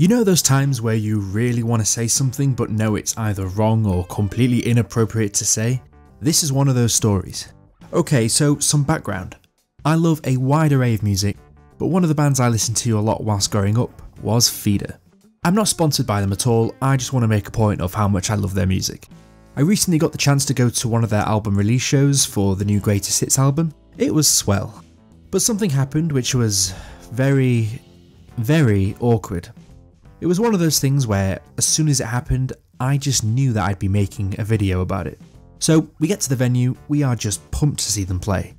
You know those times where you really want to say something but know it's either wrong or completely inappropriate to say? This is one of those stories. Okay, so some background. I love a wide array of music, but one of the bands I listened to a lot whilst growing up was Feeder. I'm not sponsored by them at all, I just want to make a point of how much I love their music. I recently got the chance to go to one of their album release shows for the new Greatest Hits album. It was swell. But something happened which was very, very awkward. It was one of those things where as soon as it happened, I just knew that I'd be making a video about it. So we get to the venue, we are just pumped to see them play.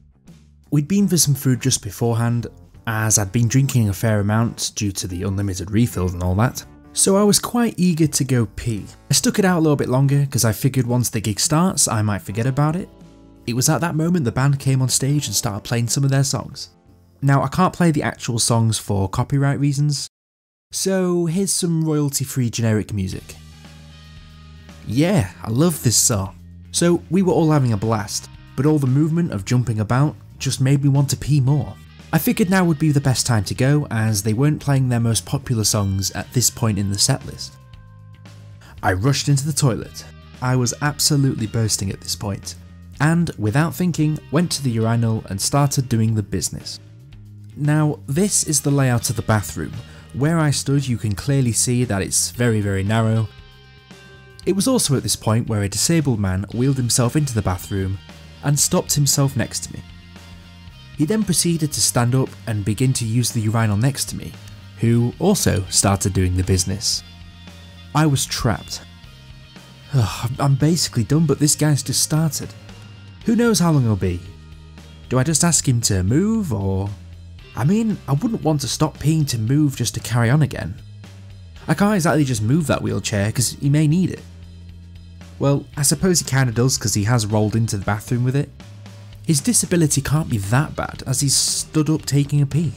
We'd been for some food just beforehand, as I'd been drinking a fair amount due to the unlimited refills and all that. So I was quite eager to go pee. I stuck it out a little bit longer because I figured once the gig starts I might forget about it. It was at that moment the band came on stage and started playing some of their songs. Now I can't play the actual songs for copyright reasons, so here's some royalty-free generic music. Yeah, I love this song. So we were all having a blast, but all the movement of jumping about just made me want to pee more. I figured now would be the best time to go as they weren't playing their most popular songs at this point in the setlist. I rushed into the toilet. I was absolutely bursting at this point, and without thinking went to the urinal and started doing the business. Now this is the layout of the bathroom. Where I stood you can clearly see that it's very, very narrow. It was also at this point where a disabled man wheeled himself into the bathroom and stopped himself next to me. He then proceeded to stand up and begin to use the urinal next to me, who also started doing the business. I was trapped. I'm basically done, but this guy's just started. Who knows how long he'll be? Do I just ask him to move, or... I mean, I wouldn't want to stop peeing to move just to carry on again. I can't exactly just move that wheelchair because he may need it. Well, I suppose he kinda does because he has rolled into the bathroom with it. His disability can't be that bad as he's stood up taking a pee.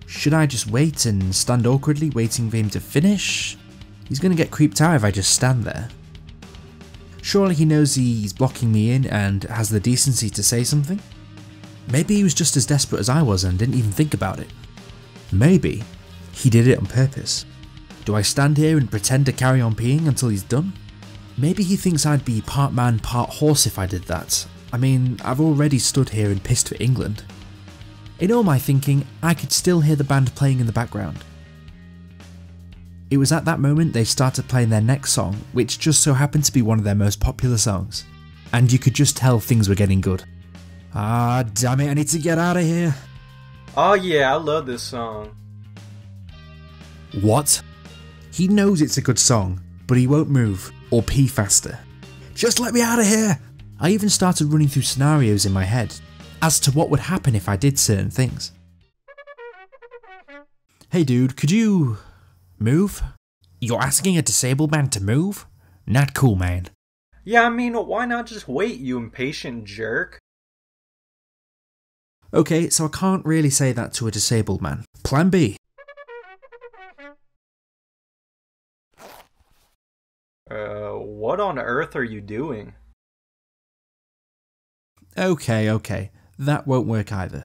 Should I just wait and stand awkwardly waiting for him to finish? He's gonna get creeped out if I just stand there. Surely he knows he's blocking me in and has the decency to say something? Maybe he was just as desperate as I was and didn't even think about it. Maybe he did it on purpose. Do I stand here and pretend to carry on peeing until he's done? Maybe he thinks I'd be part man, part horse if I did that. I mean, I've already stood here and pissed for England. In all my thinking, I could still hear the band playing in the background. It was at that moment they started playing their next song, which just so happened to be one of their most popular songs. And you could just tell things were getting good. Ah, damn it, I need to get out of here. Oh yeah, I love this song. What? He knows it's a good song, but he won't move or pee faster. Just let me out of here! I even started running through scenarios in my head as to what would happen if I did certain things. Hey dude, could you move? You're asking a disabled man to move? Not cool, man. Yeah, I mean, why not just wait, you impatient jerk? Okay, so I can't really say that to a disabled man. Plan B. What on earth are you doing? Okay, that won't work either.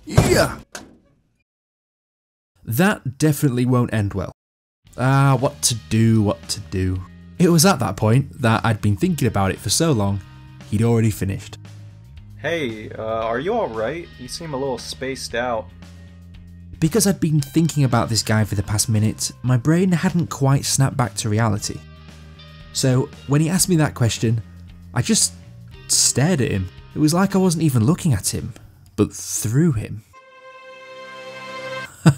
Yeah! That definitely won't end well. What to do. It was at that point that I'd been thinking about it for so long, he'd already finished. Hey, are you alright? You seem a little spaced out. Because I'd been thinking about this guy for the past minute, my brain hadn't quite snapped back to reality. So when he asked me that question, I just stared at him. It was like I wasn't even looking at him, but through him.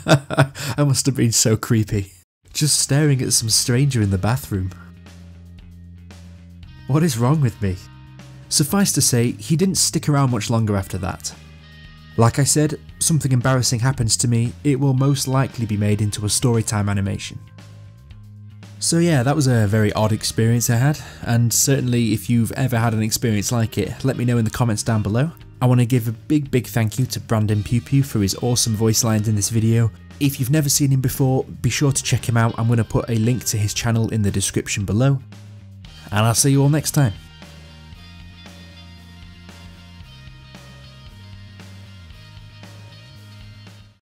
I must have been so creepy, just staring at some stranger in the bathroom. What is wrong with me? Suffice to say, he didn't stick around much longer after that. Like I said, something embarrassing happens to me, it will most likely be made into a storytime animation. So yeah, that was a very odd experience I had, and certainly if you've ever had an experience like it, let me know in the comments down below. I want to give a big thank you to BrandonPewPew for his awesome voice lines in this video. If you've never seen him before, be sure to check him out. I'm going to put a link to his channel in the description below. And I'll see you all next time.